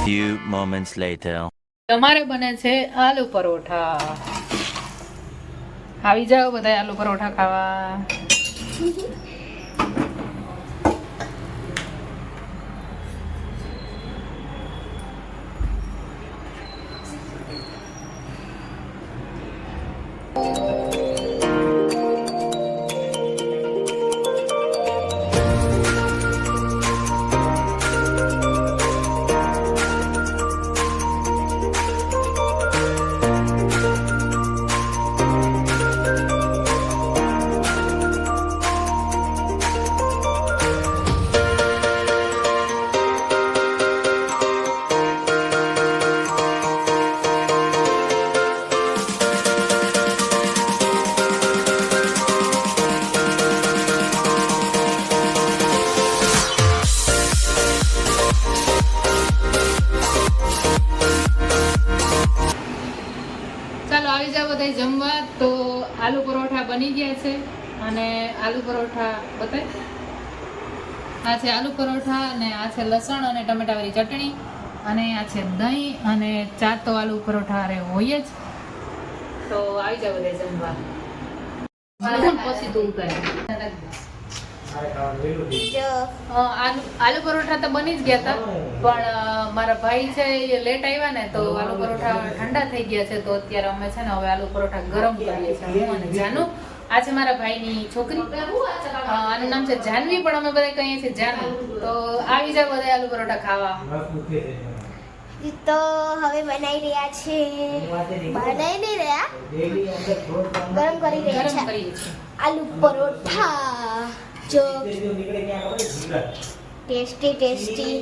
few moments later. તમારે બને છે આલુ પરોઠા. આવી જાઓ બધા આલુ પરોઠા ખાવા. ચાલો આવી જાવ બધા જમવા. તો આલુ પરોઠા બની ગયા છે અને આલુ પરોઠા બતાય. આ છે આલુ પરોઠા અને આ છે લસણ અને ટમેટાવાળી ચટણી અને આ છે દહીં અને ચા. તો આલુ પરોઠા અરે હોય જ. તો આવી જાવ બધા જમવા. પછી તું ઉતાર. આલુ પરોઠા તો બની જ ગયા હતા, પણ મારા ભાઈ છે એ લેટ આવ્યા ને તો આલુ પરોઠા ઠંડા થઈ ગયા છે. તો અત્યારે અમે છે ને હવે આલુ પરોઠા ગરમ કરીએ છીએ, હું અને જાનુ. આ છે મારા ભાઈની છોકરી, આનું નામ છે જાનવી, પણ અમે બધા કહીએ છીએ જાનુ. તો આવી જાય બધા આલુ પરોઠા ખાવા. તો હવે બનાવી રહ્યા છે, બનાવી નહીં રહ્યા, ગરમ કરી રહ્યા છે આલુ પરોઠા. જો ટેસ્ટી ટેસ્ટી.